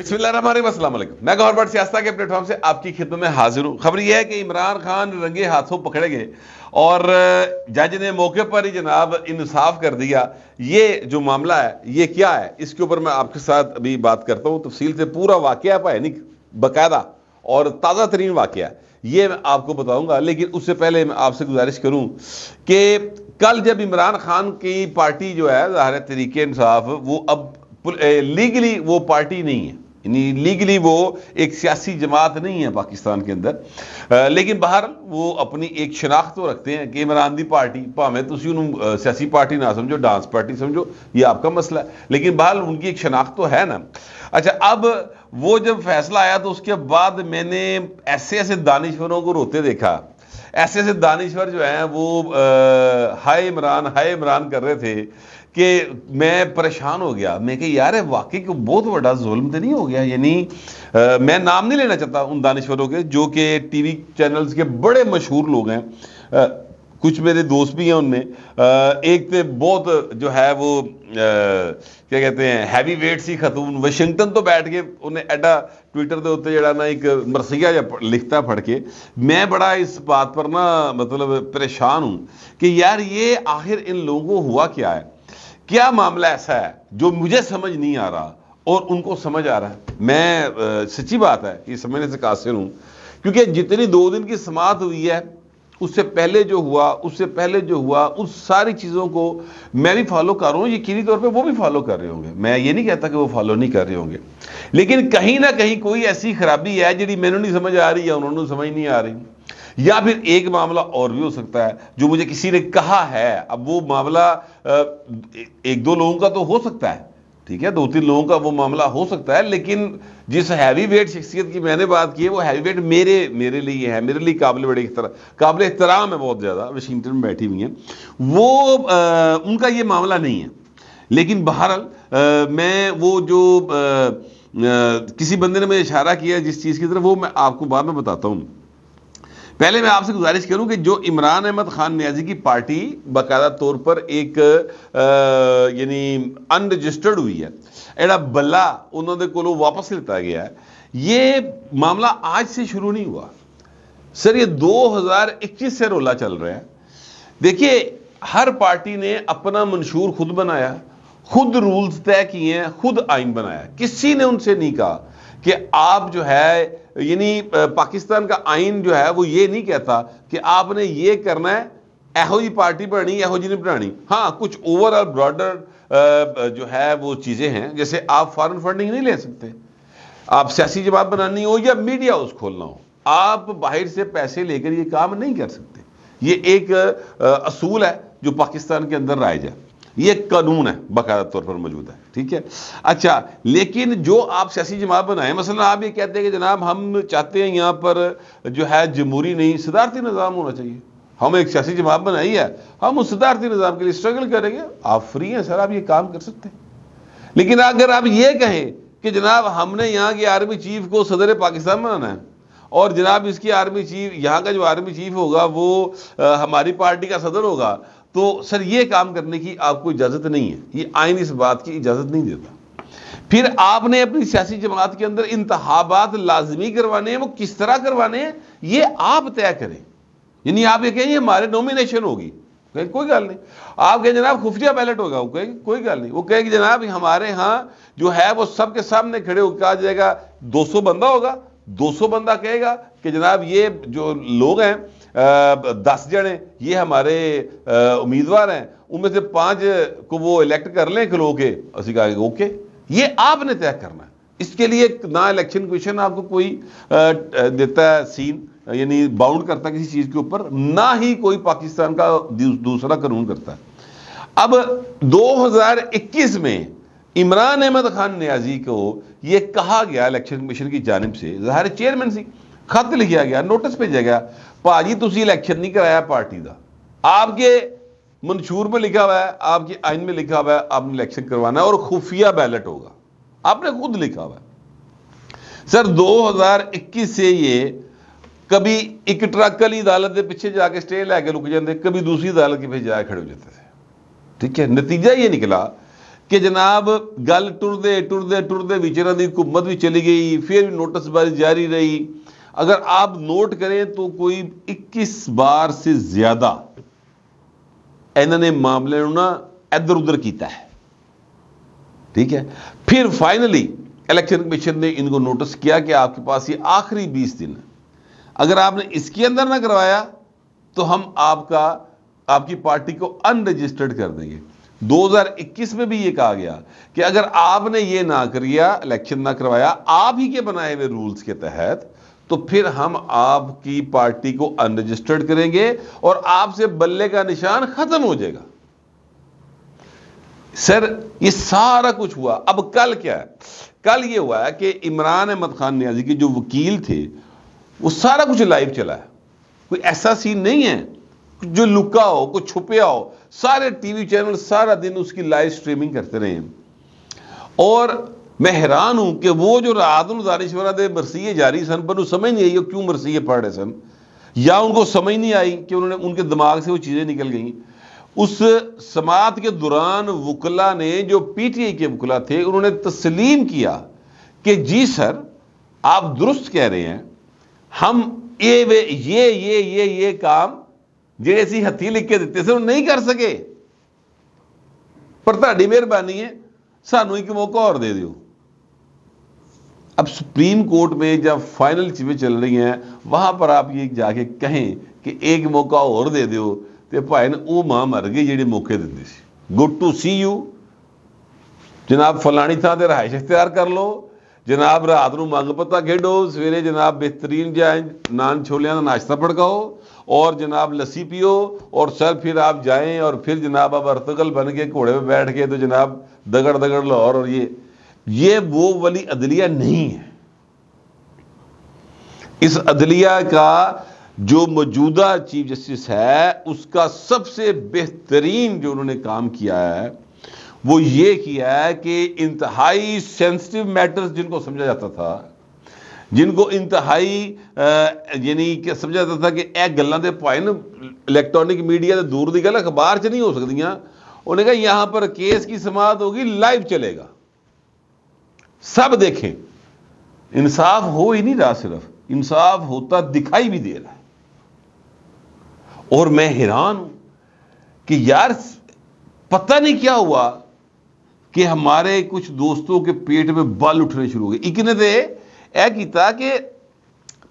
بسم اللہ الرحمن الرحیم، السلام علیکم۔ میں گوہر بٹ سیاستہ کے پلیٹ فارم سے آپ کی خدمت میں حاضر ہوں۔ خبر یہ ہے کہ عمران خان رنگے ہاتھوں پکڑے گئے اور جج نے موقع پر ہی جناب انصاف کر دیا۔ یہ جو معاملہ ہے یہ کیا ہے، اس کے اوپر میں آپ کے ساتھ ابھی بات کرتا ہوں تفصیل سے۔ پورا واقعہ نہیں باقاعدہ اور تازہ ترین واقعہ ہے، یہ میں آپ کو بتاؤں گا، لیکن اس سے پہلے میں آپ سے گزارش کروں کہ کل جب عمران خان کی پارٹی جو ہے ظاہر تحریک انصاف، وہ اب لیگلی وہ پارٹی نہیں ہے، یعنی لیگلی وہ ایک سیاسی جماعت نہیں ہے پاکستان کے اندر، لیکن باہر وہ اپنی ایک شناخت تو رکھتے ہیں کہ عمران دی پارٹی، پاویں تسی انہوں سیاسی پارٹی نہ سمجھو، ڈانس پارٹی سمجھو، یہ آپ کا مسئلہ ہے، لیکن باہر ان کی ایک شناخت تو ہے نا۔ اچھا، اب وہ جب فیصلہ آیا تو اس کے بعد میں نے ایسے دانشوروں کو روتے دیکھا، ایسے دانشور جو ہیں وہ ہائے عمران کر رہے تھے کہ میں پریشان ہو گیا۔ میں کہ یار واقعی کو بہت بڑا ظلم تو نہیں ہو گیا؟ یعنی میں نام نہیں لینا چاہتا ان دانشوروں کے جو کہ ٹی وی چینلز کے بڑے مشہور لوگ ہیں، کچھ میرے دوست بھی ہیں ان میں۔ ایک تو بہت جو ہے وہ کیا کہتے ہیں ہیوی ویٹ سی خاتون، واشنگٹن تو بیٹھ کے انہیں ایڈا ٹویٹر دے ہوتے جڑا نا ایک مرثیہ لکھتا پڑھ کے میں بڑا اس بات پر نا مطلب پریشان ہوں کہ یار یہ آخر ان لوگوں کو ہوا کیا ہے؟ کیا معاملہ ایسا ہے جو مجھے سمجھ نہیں آ رہا اور ان کو سمجھ آ رہا ہے؟ میں سچی بات ہے یہ سمجھنے سے قاصر ہوں، کیونکہ جتنی 2 دن کی سماعت ہوئی ہے اس سے پہلے جو ہوا اس ساری چیزوں کو میں بھی فالو کر رہا ہوں، یقینی طور پہ وہ بھی فالو کر رہے ہوں گے، میں یہ نہیں کہتا کہ وہ فالو نہیں کر رہے ہوں گے، لیکن کہیں نہ کہیں کوئی ایسی خرابی ہے جڑی میں نے نہیں سمجھ آ رہی یا انہوں نے سمجھ نہیں آ رہی، یا پھر ایک معاملہ اور بھی ہو سکتا ہے جو مجھے کسی نے کہا ہے۔ اب وہ معاملہ 1-2 لوگوں کا تو ہو سکتا ہے، ٹھیک ہے، 2-3 لوگوں کا وہ معاملہ ہو سکتا ہے، لیکن جس ہیوی ویٹ شخصیت کی میں نے بات کی ہے وہ ہیوی ویٹ میرے لیے ہے، میرے لیے قابل احترام ہے، بہت زیادہ واشنگٹن میں بیٹھی ہوئی ہیں، وہ ان کا یہ معاملہ نہیں ہے۔ لیکن بہرحال میں وہ جو کسی بندے نے مجھے اشارہ کیا جس چیز کی طرف، وہ میں آپ کو بعد میں بتاتا ہوں۔ پہلے میں آپ سے گزارش کروں کہ جو عمران احمد خان نیازی کی پارٹی باقاعدہ طور پر ایک یعنی ان رجسٹرڈ ہوئی ہے، ایڈا بلا انہوں نے کو واپس لیتا گیا ہے، یہ معاملہ آج سے شروع نہیں ہوا سر، یہ 2021 سے رولا چل رہا ہے۔ دیکھیے ہر پارٹی نے اپنا منشور خود بنایا، خود رولز طے کیے ہیں، خود آئین بنایا، کسی نے ان سے نہیں کہا کہ آپ جو ہے یعنی پاکستان کا آئین جو ہے وہ یہ نہیں کہتا کہ آپ نے یہ کرنا ہے، ایہو جی پارٹی بنانی، ایہو جی نہیں بنانی۔ ہاں کچھ اوور آل براڈر جو ہے وہ چیزیں ہیں، جیسے آپ فارن فنڈنگ نہیں لے سکتے، آپ سیاسی جماعت بنانی ہو یا میڈیا ہاؤس کھولنا ہو، آپ باہر سے پیسے لے کر یہ کام نہیں کر سکتے۔ یہ ایک اصول ہے جو پاکستان کے اندر رائج ہے، یہ قانون ہے باقاعدہ طور پر موجود ہے، ٹھیک ہے۔ اچھا، لیکن جو آپ سیاسی جماعت بنائیں، مثلا آپ یہ کہتے ہیں کہ جناب ہم چاہتے ہیں یہاں پر جو ہے جمہوری نہیں صدارتی نظام ہونا چاہیے، ہم ایک سیاسی جماعت بنائی ہے، ہم اس صدارتی نظام کے لیے اسٹرگل کریں گے، آپ فری ہیں سر، آپ یہ کام کر سکتے ہیں۔ لیکن اگر آپ یہ کہیں کہ جناب ہم نے یہاں کی آرمی چیف کو صدر پاکستان بنانا ہے اور جناب اس کی آرمی چیف، یہاں کا جو آرمی چیف ہوگا وہ ہماری پارٹی کا صدر ہوگا، تو سر یہ کام کرنے کی آپ کو اجازت نہیں ہے، یہ آئین اس بات کی اجازت نہیں دیتا۔ پھر آپ نے اپنی سیاسی جماعت کے اندر انتخابات لازمی کروانے ہیں، وہ کس طرح کروانے ہیں یہ آپ طے کریں، یعنی آپ یہ کہیں یہ ہمارے نومینیشن ہوگی، کوئی گل نہیں، آپ کہیں جناب خفیہ بیلٹ ہوگا، وہ کہیں کوئی گل نہیں، وہ کہیں کہ جناب ہمارے ہاں جو ہے وہ سب کے سامنے کھڑے ہو کہا جائے گا 200 بندہ ہوگا، 200 بندہ کہے گا کہ جناب یہ جو لوگ ہیں 10 جنے یہ ہمارے امیدوار ہیں، ان میں سے 5 کو وہ الیکٹ کر لیں کھلو کے، اسی کہا کہ اوکے، یہ آپ نے طے کرنا ہے۔ اس کے لیے نہ الیکشن کمیشن آپ کو کوئی دیتا ہے سین، یعنی باؤنڈ کرتا ہے کسی چیز کے اوپر، نہ ہی کوئی پاکستان کا دوسرا قانون کرتا ہے۔ اب 2021 میں عمران احمد خان نیازی کو یہ کہا گیا الیکشن کمیشن کی جانب سے، ظاہر چیئرمین سی، خط لکھا گیا، نوٹس بھیجا گیا، پاجی تسی الیکشن نہیں کرایا پارٹی دا، آپ کے منشور میں لکھا ہوا ہے، آپ کے آئین میں لکھا ہوا ہے آپ نے الیکشن کروانا ہے اور خفیہ بیلٹ ہوگا، آپ نے خود لکھا ہوا ہے۔ سر 2021 سے یہ کبھی ایک ٹرک والی عدالت کے پیچھے جا کے سٹے لے کے رک جاتے، کبھی دوسری عدالت کے پیچھے جا کے کھڑے ہو جاتے تھے، ٹھیک ہے۔ نتیجہ یہ نکلا کہ جناب گل ٹردے ٹردے ٹردے وچرا دی حکومت بھی چلی گئی، پھر بھی نوٹس باری جاری رہی. اگر آپ نوٹ کریں تو کوئی 21 بار سے زیادہ انہوں نے معاملے نا ادھر ادھر کیتا ہے. ٹھیک ہے، پھر فائنلی الیکشن کمیشن نے ان کو نوٹس کیا کہ آپ کے پاس یہ آخری 20 دن ہے، اگر آپ نے اس کے اندر نہ کروایا تو ہم آپ کی پارٹی کو ان رجسٹرڈ کر دیں گے. 2021 میں بھی یہ کہا گیا کہ اگر آپ نے یہ نہ کریا، الیکشن نہ کروایا آپ ہی کے بنائے ہوئے رولز کے تحت، تو پھر ہم آپ کی پارٹی کو ان رجسٹرڈ کریں گے اور آپ سے بلے کا نشان ختم ہو جائے گا. سر یہ سارا کچھ ہوا. اب کل کیا ہے؟ کل یہ ہوا ہے کہ عمران احمد خان نیازی کے جو وکیل تھے وہ سارا کچھ لائیو چلا ہے. کوئی ایسا سین نہیں ہے جو لکا ہو، کوئی چھپیا ہو. سارے ٹی وی چینل سارا دن اس کی لائیو سٹریمنگ کرتے رہے ہیں. اور میں حیران ہوں کہ وہ جو رات نوں دانشورہ دے مرثیے جاری سن پر سمجھ نہیں آئی وہ کیوں مرثیے پڑھ رہے سن، یا ان کو سمجھ نہیں آئی کہ ان کے دماغ سے وہ چیزیں نکل گئیں. اس سماعت کے دوران وکلا نے، جو پی ٹی آئی کے وکلا تھے، انہوں نے تسلیم کیا کہ جی سر آپ درست کہہ رہے ہیں، ہم یہ کام جہے اسی ہتھی لکھ کے دیتے سے نہیں کر سکے، پر تہاڈی مہربانی ہے سانوں ایک موقع اور دے دیو. اب سپریم کورٹ میں جب فائنل چیزیں چل رہی ہیں وہاں پر آپ یہ جا کے کہیں کہ ایک موقع اور دے دیو، تے بھائی نے وہ ماں مر گئی جیڑی موقع دیندی سی. گڈ ٹو سی یو جناب، فلانی تھان تے رہائش اختیار کر لو جناب، رات نوں منگ پتا کھیڈو، سویرے جناب بہترین جائیں نان چھولیاں کا ناشتہ پڑکاؤ اور جناب لسی پیو، اور سر پھر آپ جائیں اور پھر جناب آپ ارتگل بن کے گھوڑے پہ بیٹھ کے تو جناب دگڑ لاہور. اور یہ وہ والی عدلیہ نہیں ہے. اس عدلیہ کا جو موجودہ چیف جسٹس ہے اس کا سب سے بہترین جو انہوں نے کام کیا ہے وہ یہ کیا ہے کہ انتہائی سینسٹیو میٹرز جن کو سمجھا جاتا تھا، جن کو انتہائی یعنی کہ سمجھا جاتا تھا کہ اے گلاں دے پائے نا الیکٹرانک میڈیا دے دور دی گل اخبار چ نہیں ہو سکدیاں، انہوں نے کہا یہاں پر کیس کی سماعت ہوگی، لائیو چلے گا، سب دیکھیں. انصاف ہو ہی نہیں رہا، صرف انصاف ہوتا دکھائی بھی دے رہا ہے. اور میں حیران ہوں کہ یار پتہ نہیں کیا ہوا کہ ہمارے کچھ دوستوں کے پیٹ میں بال اٹھنے شروع ہو گئے. ایک نے اے کیتا کہ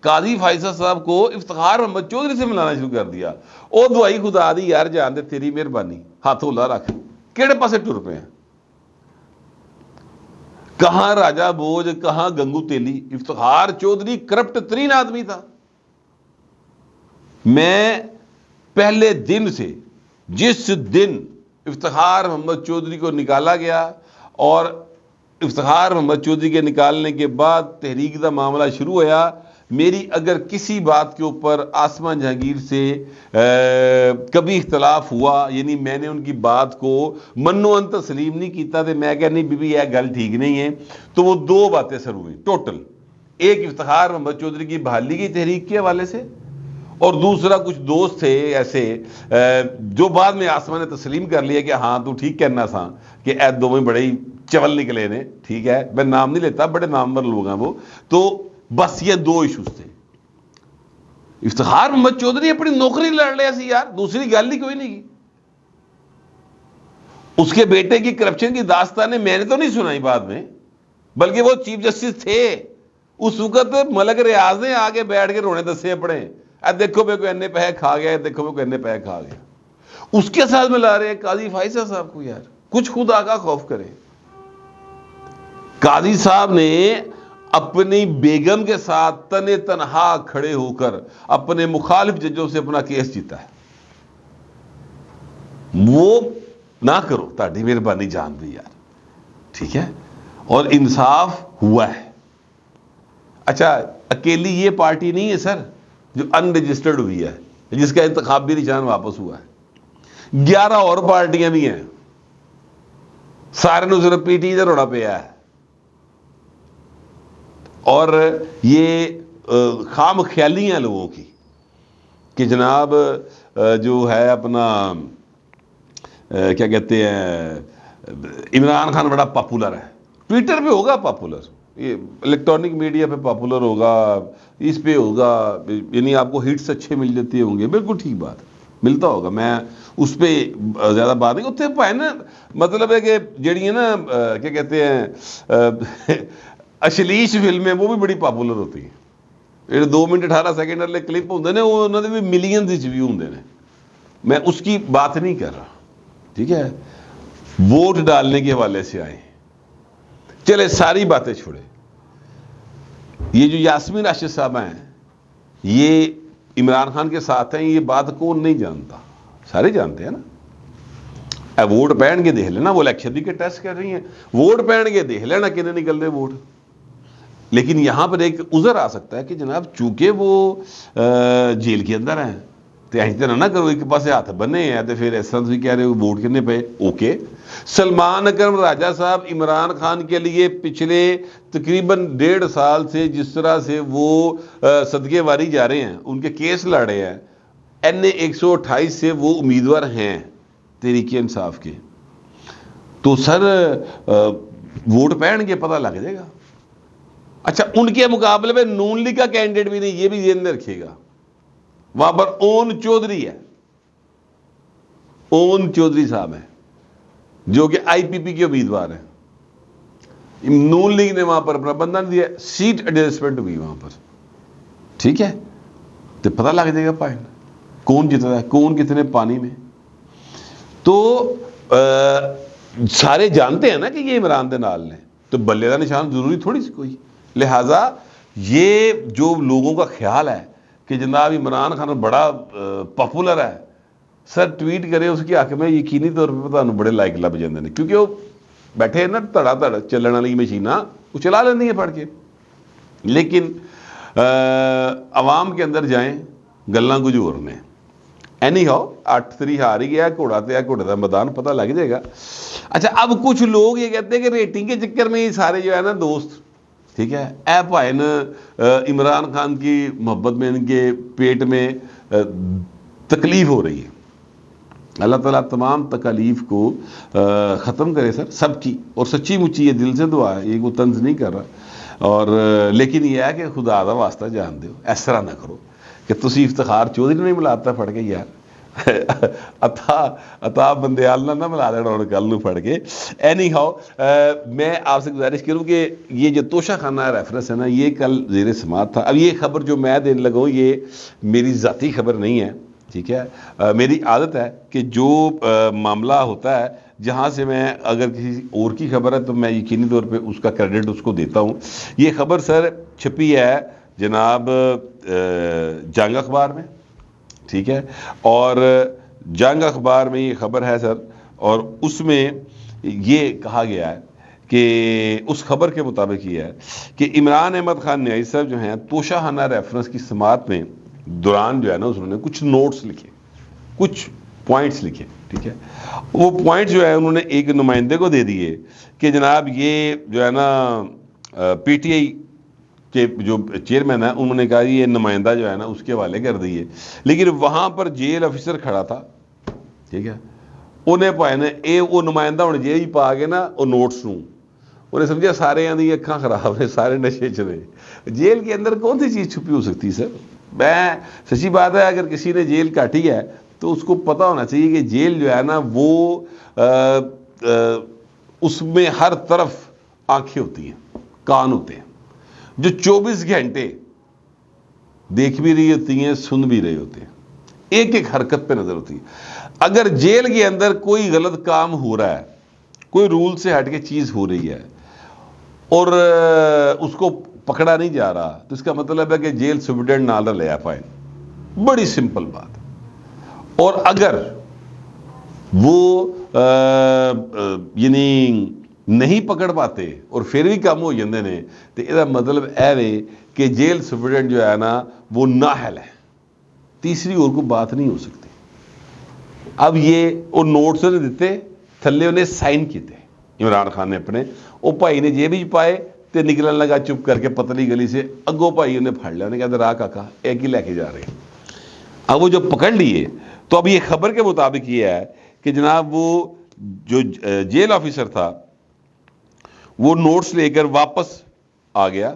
قاضی فائزہ صاحب کو افتخار محمد چودھری سے ملانا شروع کر دیا. او دعائی خدا دی یار جان دے تیری مہربانی، ہاتھ اولا رکھ، کیڑے پاسے ٹر پے ہیں؟ کہاں راجہ بوجھ، کہاں گنگو تیلی؟ افتخار چودھری کرپٹ ترین آدمی تھا. میں پہلے دن سے، جس دن افتخار محمد چودھری کو نکالا گیا اور افتخار محمد چودھری کے نکالنے کے بعد تحریک کا معاملہ شروع ہوا، میری اگر کسی بات کے اوپر آسمان جہانگیر سے کبھی اختلاف ہوا، یعنی میں نے ان کی بات کو منو ان تسلیم نہیں کیتا تھے، میں کہا نہیں بی بی یہ گل ٹھیک نہیں ہے، تو وہ دو باتیں سر ہوئی ٹوٹل. ایک افتخار محمد چودھری کی بحالی کی تحریک کے حوالے سے، اور دوسرا کچھ دوست تھے ایسے جو بعد میں آسمان نے تسلیم کر لیا کہ ہاں تو ٹھیک کہنا تھا کہ اے دو میں بڑے ہی چول نکلے نے. ٹھیک ہے، میں نام نہیں لیتا، بڑے نامور لوگ ہیں وہ. تو بس یہ دو ایشوز تھے. افتخار محمد چودھری اپنی نوکری لڑ لیا سی یار، دوسری گل ہی کوئی نہیں کی. اس کے بیٹے کی کرپشن کی داستانیں میں نے تو نہیں سنائی بعد میں، بلکہ وہ چیف جسٹس تھے اس وقت. ملک ریاض نے آگے بیٹھ کے رونے دسے اپنے، دیکھو میں کوئی انے پیسے کھا گیا، دیکھو میں کوئی انے پیسے کھا گیا. اس کے ساتھ ملا رہے ہیں قاضی فائزہ صاحب کو. یار کچھ خدا کا خوف کرے. قاضی صاحب نے اپنی بیگم کے ساتھ تنے تنہا کھڑے ہو کر اپنے مخالف ججوں سے اپنا کیس جیتا ہے. وہ نہ کرو، تاڑی مہربانی جان بھی یار. ٹھیک ہے، اور انصاف ہوا ہے. اچھا اکیلی یہ پارٹی نہیں ہے سر جو ان رجسٹرڈ ہوئی ہے، جس کا انتخابی نشان واپس ہوا ہے. 11 اور پارٹیاں بھی ہیں، سارے نو صرف پی ٹی کا روڑا پیا ہے. اور یہ خام خیالی ہیں لوگوں کی کہ جناب جو ہے اپنا کیا کہتے ہیں عمران خان بڑا پاپولر ہے، ٹویٹر پہ ہوگا پاپولر، یہ الیکٹرانک میڈیا پہ پاپولر ہوگا، اس پہ ہوگا، یعنی آپ کو ہٹس اچھے مل جاتے ہوں گے، بالکل ٹھیک بات ملتا ہوگا، میں اس پہ زیادہ بات نہیں اتنے پائے نا، مطلب ہے کہ جڑی ہے نا کیا کہتے ہیں اشلیش فلمیں وہ بھی بڑی پاپولر ہوتی ہیں، یہ 2 منٹ 18 سیکنڈ والے کلپ ہوندے نے وہ انہوں نے بھی ملینز ویو ہوندے نے، میں اس کی بات نہیں کر رہا، ٹھیک ہے، ووٹ ڈالنے کے حوالے سے آئے، چلے ساری باتیں چھوڑے، یہ جو یاسمین راشد صاحبہ ہیں یہ عمران خان کے ساتھ ہیں، یہ بات کون نہیں جانتا، سارے جانتے ہیں نا، ووٹ پہن کے دیکھ لینا، وہ الیکشن کے ٹیسٹ کر رہی ہیں، ووٹ پہن کے دیکھ لینا کتنے نکل دے ووٹ، لیکن یہاں پر ایک عذر آ سکتا ہے کہ جناب چونکہ وہ جیل کے اندر ہیں تو ایسی طرح نہ کرو ایک پاس ہاتھ بنے ہیں تو پھر اس طرح سے کہہ رہے ہو ووٹ کرنے پہ، اوکے۔ سلمان اکرم راجہ صاحب عمران خان کے لیے پچھلے تقریباً 1.5 سال سے جس طرح سے وہ صدقے واری جا رہے ہیں، ان کے کیس لڑے ہیں، NA 128 سے وہ امیدوار ہیں تحریک انصاف کے، تو سر ووٹ پہن کے پتہ لگ جائے گا۔ اچھا ان کے مقابلے میں نون لیگ کا کینڈیڈیٹ بھی نہیں، یہ بھی ذہن میں رکھیے گا، وہاں پر اون چودھری ہے، اون چودھری صاحب ہیں جو کہ IPP کے امیدوار ہیں، نون لیگ نے وہاں پر اپنا بندہ نہیں دیا، سیٹ ایڈجسٹمنٹ ہوئی وہاں پر، ٹھیک ہے، تو پتہ لگ جائے گا پائن کون جیتا ہے، کون کتنے پانی میں، تو سارے جانتے ہیں نا کہ یہ عمران دے نال نے، تو بلے کا نشان ضروری تھوڑی سی کوئی، لہٰذا یہ جو لوگوں کا خیال ہے کہ جناب عمران خان بڑا پاپولر ہے، سر ٹویٹ کرے اس کی حق میں یقینی طور پہ پتہ بڑے لائک لب جاندے نے، کیونکہ وہ بیٹھے نا تڑا تڑ چلن والی مشیناں وہ چلا لینی ہے پڑھ کے، لیکن عوام کے اندر جائیں گلاں کچھ اور نے، اینی ہاؤ 8-3 ہار ہی گیا، گھوڑا تے گھوڑے کا میدان پتہ لگ جائے گا۔ اچھا اب کچھ لوگ یہ کہتے ہیں کہ ریٹنگ کے چکر میں یہ سارے جو ہے نا دوست، ٹھیک ہے، اے بھائی نا عمران خان کی محبت میں ان کے پیٹ میں تکلیف ہو رہی ہے، اللہ تعالیٰ تمام تکالیف کو ختم کرے سر سب کی، اور سچی مچی یہ دل سے دعا ہے، یہ کوئی طنز نہیں کر رہا، اور لیکن یہ ہے کہ خدا دا واسطہ جان دیو، اس طرح نہ کرو کہ تسی افتخار چودھری نہیں ملاتا پڑھ کے یار عطا بندیال نہ ملا دینا اور کل نو پڑھ کے۔ اینی ہاؤ میں آپ سے گزارش کروں کہ یہ جو توشہ خانہ ریفرنس ہے نا، یہ کل زیر سماعت تھا، اب یہ خبر جو میں دینے لگا ہوں یہ میری ذاتی خبر نہیں ہے، ٹھیک ہے، میری عادت ہے کہ جو معاملہ ہوتا ہے جہاں سے میں اگر کسی اور کی خبر ہے تو میں یقینی طور پہ اس کا کریڈٹ اس کو دیتا ہوں۔ یہ خبر سر چھپی ہے جناب جنگ اخبار میں، ٹھیک ہے، اور جنگ اخبار میں یہ خبر ہے سر، اور اس میں یہ کہا گیا ہے کہ اس خبر کے مطابق یہ ہے کہ عمران احمد خان نیازی صاحب جو ہیں توشہ خانہ ریفرنس کی سماعت میں دوران جو ہے نا انہوں نے کچھ نوٹس لکھے، کچھ پوائنٹس لکھے، ٹھیک ہے، وہ پوائنٹ جو ہے انہوں نے ایک نمائندے کو دے دیے کہ جناب یہ جو ہے نا PTI کے جو چیئرمین ہے انہوں نے کہا یہ نمائندہ جو ہے نا اس کے حوالے کر دیے، لیکن وہاں پر جیل آفیسر کھڑا تھا، ٹھیک ہے، انہیں پائے نا اے وہ نمائندہ ہونے جیل ہی پا کے نا وہ نوٹس نوں انہیں سمجھا سارے آدھی اکھاں خراب ہیں، سارے نشے چلے، جیل کے اندر کون سی چیز چھپی ہو سکتی سر؟ میں سچی بات ہے اگر کسی نے جیل کاٹی ہے تو اس کو پتہ ہونا چاہیے کہ جیل جو ہے نا وہ اس میں ہر طرف آنکھیں ہوتی ہیں، کان ہوتے ہیں جو 24 گھنٹے دیکھ بھی رہی ہوتی ہیں، سن بھی رہے ہوتے ہیں، ایک ایک حرکت پہ نظر ہوتی ہے۔ اگر جیل کے اندر کوئی غلط کام ہو رہا ہے، کوئی رول سے ہٹ کے چیز ہو رہی ہے اور اس کو پکڑا نہیں جا رہا تو اس کا مطلب ہے کہ جیل سپرڈنٹ نہ لیا فائن، بڑی سمپل بات۔ اور اگر وہ یعنی نہیں پکڑ پاتے اور پھر بھی کام ہو جاندے نے تو یہ مطلب ہے کہ جیل سپرڈنٹ جو ہے نا وہ نااہل ہے، تیسری اور کوئی بات نہیں ہو سکتی۔ اب یہ وہ نوٹس نے دیتے، تھلے انہیں سائن کیتے عمران خان نے اپنے، وہ بھائی نے جیب ہی پائے تے نکلن لگا چپ کر کے پتلی گلی سے، اگوں بھائی انہیں پھڑ لیا، انہیں کہا راہ کاکا ایک ہی لے کے جا رہے ہیں۔ اب وہ جو پکڑ لیے تو اب یہ خبر کے مطابق یہ ہے کہ جناب وہ جو جیل آفیسر تھا وہ نوٹس لے کر واپس آ گیا،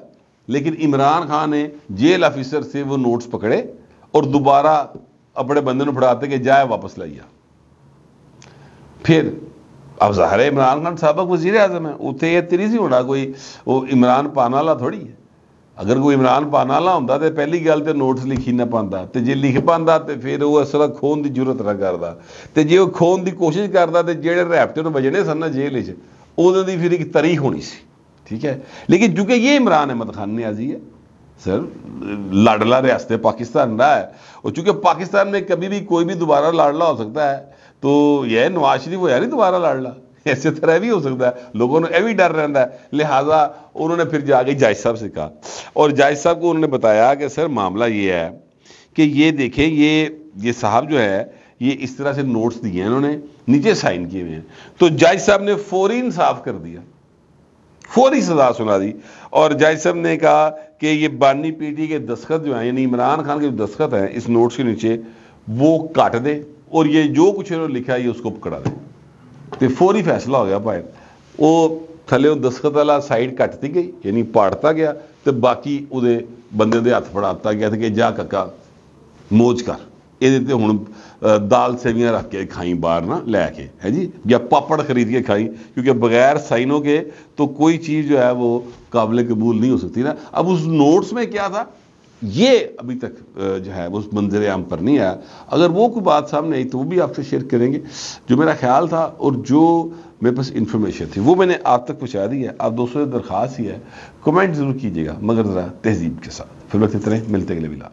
لیکن عمران خان نے جیل آفیسر سے وہ نوٹس پکڑے اور دوبارہ اپنے بندے نے پڑھاتے کہ جائے واپس لائیا۔ پھر اب ظاہر ہے عمران خان سابق وزیر اعظم ہے، اتنے یہ تیری سی ہونا کوئی وہ عمران پانالا تھوڑی ہے۔ اگر کوئی عمران پانالا ہوتا تو پہلی گل تو نوٹس لکھی نہ پاتا، تو جی لکھ پاتا تو پھر وہ اس طرح کھون کی ضرورت نہ کرتا، تو جی وہ کھون کی کوشش کرتا تو جہے ریپٹے بجنے سن نا جیل وہ پھر ایک تاریخ ہونی سی، ٹھیک ہے۔ لیکن چونکہ یہ عمران احمد خان نیازی ہے سر، لاڈلا ریاست پاکستان رہا ہے، اور چونکہ پاکستان میں کبھی بھی کوئی بھی دوبارہ لاڈلا ہو سکتا ہے، تو یہ نواز شریف ہوا نہیں دوبارہ لاڈلا، ایسے طرح بھی ہو سکتا ہے، لوگوں نے یہ بھی ڈر رہتا ہے۔ لہٰذا انہوں نے پھر جا کے جج صاحب سے کہا، اور جج صاحب کو انہوں نے بتایا کہ سر معاملہ یہ ہے کہ یہ دیکھیں یہ صاحب جو ہے یہ اس طرح سے نوٹس دیے ہیں، انہوں نے نیچے سائن کیے ہوئے ہیں۔ تو جج صاحب نے فوری انصاف کر دیا، فوری سزا سنا دی، اور جج صاحب نے کہا کہ یہ بانی پی ٹی کے دستخط جو ہیں، یعنی عمران خان کے جو دستخط ہیں اس نوٹس کے نیچے، وہ کاٹ دے، اور یہ جو کچھ انہوں نے لکھا ہے یہ اس کو پکڑا دے۔ تو فوری فیصلہ ہو گیا باہر، وہ تھلے دستخط والا سائڈ کٹتی گئی، یعنی پاڑتا گیا، تو باقی وہ بندے دے ہاتھ پڑھاتا گیا کہ جا ککا موج کر، یہ ہوں دال سیویاں رکھ کے کھائیں باہر نہ لے کے، ہے جی، یا پاپڑ خرید کے کھائیں، کیونکہ بغیر سائنوں کے تو کوئی چیز جو ہے وہ قابل قبول نہیں ہو سکتی نا۔ اب اس نوٹس میں کیا تھا یہ ابھی تک جو ہے وہ اس منظر عام پر نہیں آیا، اگر وہ کوئی بات سامنے آئی تو وہ بھی آپ سے شیئر کریں گے۔ جو میرا خیال تھا اور جو میرے پاس انفارمیشن تھی وہ میں نے آپ تک پہنچا دی ہے۔ آپ دوستوں سے درخواست ہی ہے کمنٹ ضرور کیجیے گا، مگر ذرا تہذیب کے ساتھ۔ پھر وقت اتنے ملتے اگلے ویلا۔